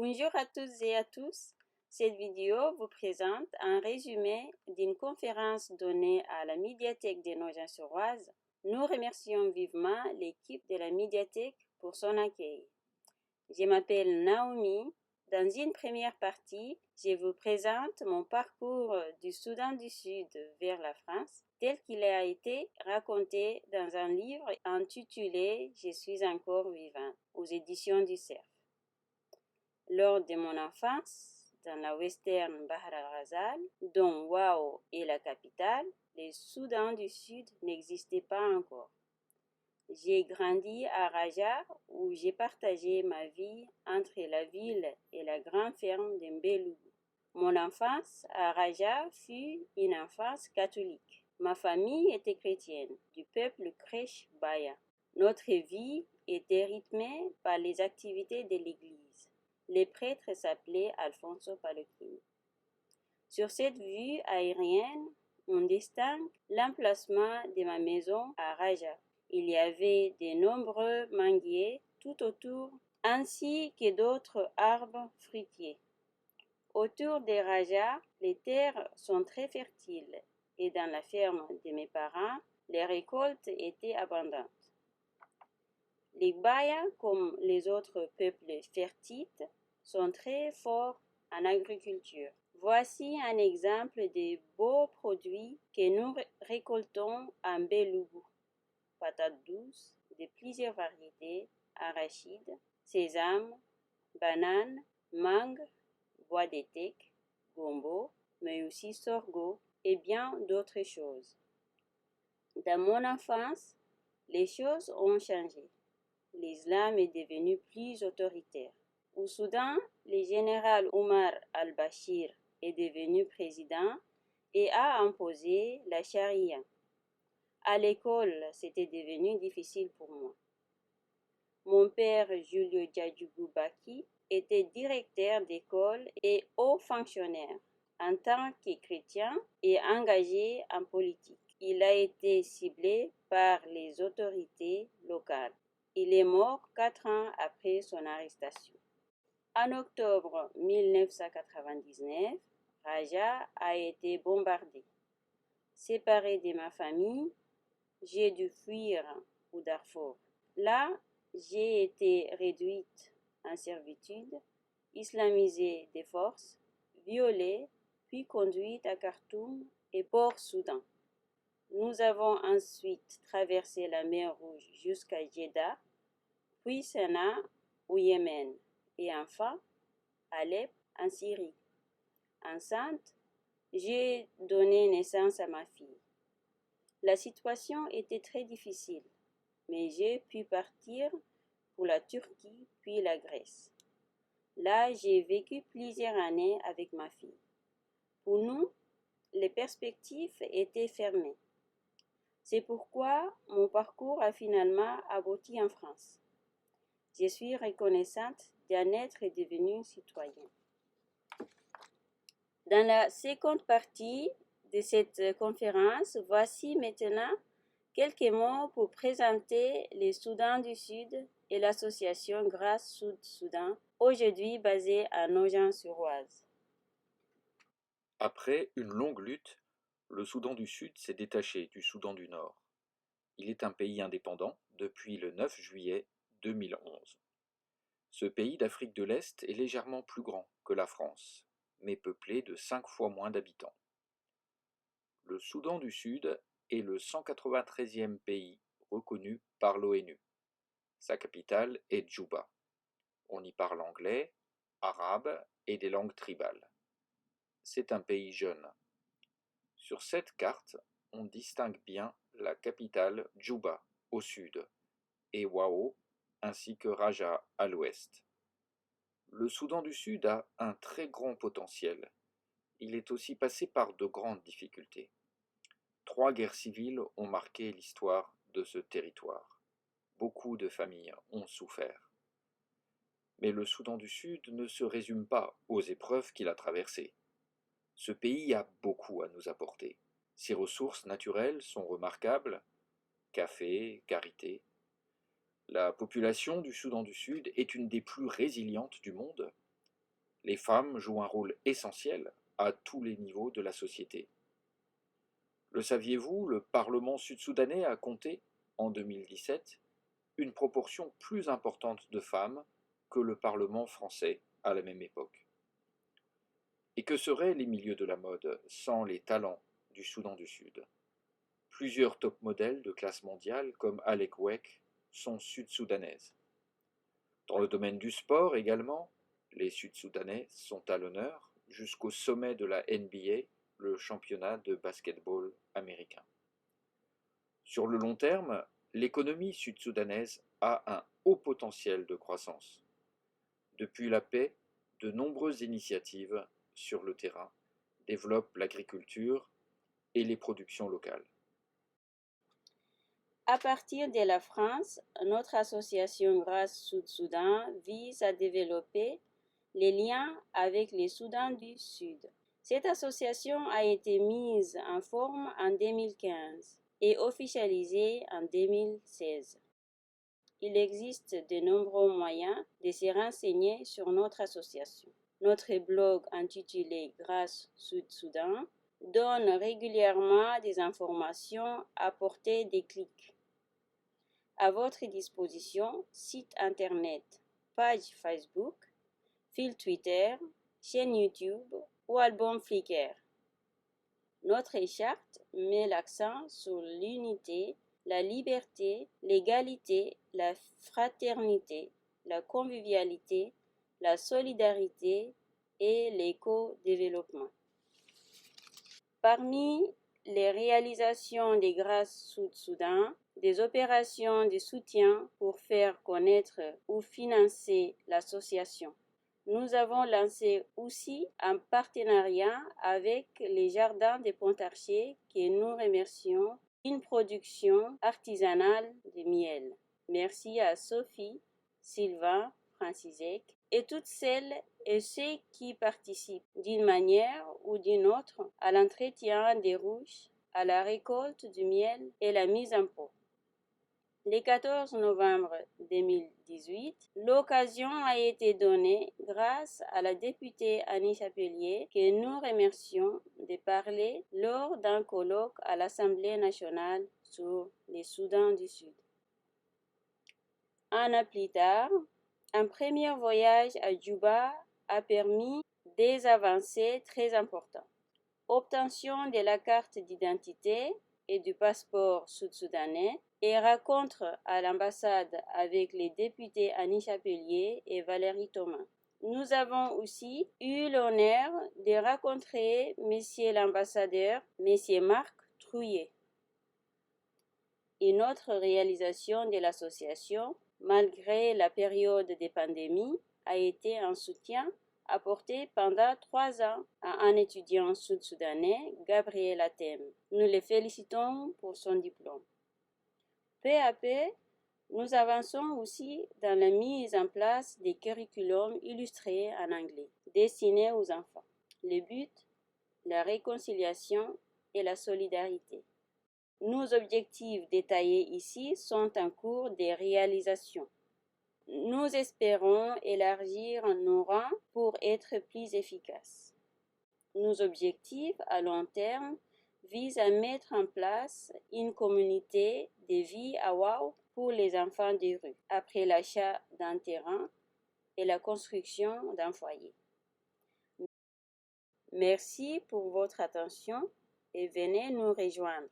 Bonjour à tous et à tous. Cette vidéo vous présente un résumé d'une conférence donnée à la médiathèque de Nogent-sur-Oise. Nous remercions vivement l'équipe de la médiathèque pour son accueil. Je m'appelle Naomi. Dans une première partie, je vous présente mon parcours du Soudan du Sud vers la France, tel qu'il a été raconté dans un livre intitulé « Je suis encore vivant » aux éditions du Cerf. Lors de mon enfance, dans la western Bahr al-Ghazal, dont Wao est la capitale, le Soudan du Sud n'existait pas encore. J'ai grandi à Raja où j'ai partagé ma vie entre la ville et la grande ferme de Mbélougou. Mon enfance à Raja fut une enfance catholique. Ma famille était chrétienne, du peuple Kresh Baya. Notre vie était rythmée par les activités de l'église. Les prêtres s'appelaient Alfonso Palokini. Sur cette vue aérienne, on distingue l'emplacement de ma maison à Raja. Il y avait de nombreux manguiers tout autour, ainsi que d'autres arbres fruitiers. Autour de Raja, les terres sont très fertiles et dans la ferme de mes parents, les récoltes étaient abondantes. Les Bayas, comme les autres peuples fertites, sont très forts en agriculture. Voici un exemple des beaux produits que nous récoltons en Mbélougou. Patates douces de plusieurs variétés, arachides, sésame, bananes, mangue, bois de teck, gombo, mais aussi sorgho et bien d'autres choses. Dans mon enfance, les choses ont changé. L'islam est devenu plus autoritaire. Au Soudan, le général Omar al-Bashir est devenu président et a imposé la charia. À l'école, c'était devenu difficile pour moi. Mon père, Julio Djadjougou Baki, était directeur d'école et haut fonctionnaire. En tant que chrétien et engagé en politique, il a été ciblé par les autorités locales. Il est mort 4 ans après son arrestation. En octobre 1999, Raja a été bombardé. Séparé de ma famille, j'ai dû fuir au Darfour. Là, j'ai été réduite en servitude, islamisée de force, violée, puis conduite à Khartoum et Port-Soudan. Nous avons ensuite traversé la mer Rouge jusqu'à Jeddah, puis Sanaa au Yémen et enfin Alep en Syrie. Enceinte, j'ai donné naissance à ma fille. La situation était très difficile, mais j'ai pu partir pour la Turquie puis la Grèce. Là, j'ai vécu plusieurs années avec ma fille. Pour nous, les perspectives étaient fermées. C'est pourquoi mon parcours a finalement abouti en France. Je suis reconnaissante d'en être devenue citoyenne. Dans la seconde partie de cette conférence, voici maintenant quelques mots pour présenter le Soudan du Sud et l'association Grâce Sud-Soudan, aujourd'hui basée à Nogent-sur-Oise. Après une longue lutte, le Soudan du Sud s'est détaché du Soudan du Nord. Il est un pays indépendant depuis le 9 juillet 2011. Ce pays d'Afrique de l'Est est légèrement plus grand que la France, mais peuplé de 5 fois moins d'habitants. Le Soudan du Sud est le 193e pays reconnu par l'ONU. Sa capitale est Djouba. On y parle anglais, arabe et des langues tribales. C'est un pays jeune. Sur cette carte, on distingue bien la capitale Djouba au sud et Wao ainsi que Raja à l'ouest. Le Soudan du Sud a un très grand potentiel. Il est aussi passé par de grandes difficultés. 3 guerres civiles ont marqué l'histoire de ce territoire. Beaucoup de familles ont souffert. Mais le Soudan du Sud ne se résume pas aux épreuves qu'il a traversées. Ce pays a beaucoup à nous apporter. Ses ressources naturelles sont remarquables, café, karité. La population du Soudan du Sud est une des plus résilientes du monde. Les femmes jouent un rôle essentiel à tous les niveaux de la société. Le saviez-vous, le Parlement sud-soudanais a compté, en 2017, une proportion plus importante de femmes que le Parlement français à la même époque. Et que seraient les milieux de la mode sans les talents du Soudan du Sud? Plusieurs top modèles de classe mondiale comme Alek Wek sont sud-soudanaises. Dans le domaine du sport également, les Sud-Soudanais sont à l'honneur jusqu'au sommet de la NBA, le championnat de basket-ball américain. Sur le long terme, l'économie sud-soudanaise a un haut potentiel de croissance. Depuis la paix, de nombreuses initiatives sur le terrain développent l'agriculture et les productions locales. À partir de la France, notre association Grâce Sud-Soudan vise à développer les liens avec les Soudans du Sud. Cette association a été mise en forme en 2015 et officialisée en 2016. Il existe de nombreux moyens de se renseigner sur notre association. Notre blog intitulé Grâce Sud-Soudan donne régulièrement des informations à portée des clics. À votre disposition, site internet, page Facebook, fil Twitter, chaîne YouTube ou album Flickr. Notre charte met l'accent sur l'unité, la liberté, l'égalité, la fraternité, la convivialité, la solidarité et l'éco-développement. Parmi les réalisations des Grâces Sud-Soudan, des opérations de soutien pour faire connaître ou financer l'association. Nous avons lancé aussi un partenariat avec les Jardins des Pontarchés que nous remercions, une production artisanale de miel. Merci à Sophie, Sylvain, Francisek et toutes celles et ceux qui participent d'une manière ou d'une autre à l'entretien des ruches, à la récolte du miel et la mise en pot. Le 14 novembre 2018, l'occasion a été donnée grâce à la députée Annie Chapelier, que nous remercions de parler lors d'un colloque à l'Assemblée nationale sur les Soudans du Sud. Un an plus tard, un premier voyage à Djouba a permis des avancées très importantes. Obtention de la carte d'identité et du passeport sud-soudanais et rencontre à l'ambassade avec les députés Annie Chapelier et Valérie Thomas. Nous avons aussi eu l'honneur de rencontrer Monsieur l'ambassadeur, Monsieur Marc Trouillet. Une autre réalisation de l'association, malgré la période de pandémie, a été un soutien apporté pendant 3 ans à un étudiant sud-soudanais, Gabriel Atem. Nous le félicitons pour son diplôme. Peu à peu, nous avançons aussi dans la mise en place des curriculums illustrés en anglais, destinés aux enfants. Le but, la réconciliation et la solidarité. Nos objectifs détaillés ici sont en cours de réalisation. Nous espérons élargir nos rangs pour être plus efficaces. Nos objectifs à long terme visent à mettre en place une communauté de vie à Wau pour les enfants des rues, après l'achat d'un terrain et la construction d'un foyer. Merci pour votre attention et venez nous rejoindre.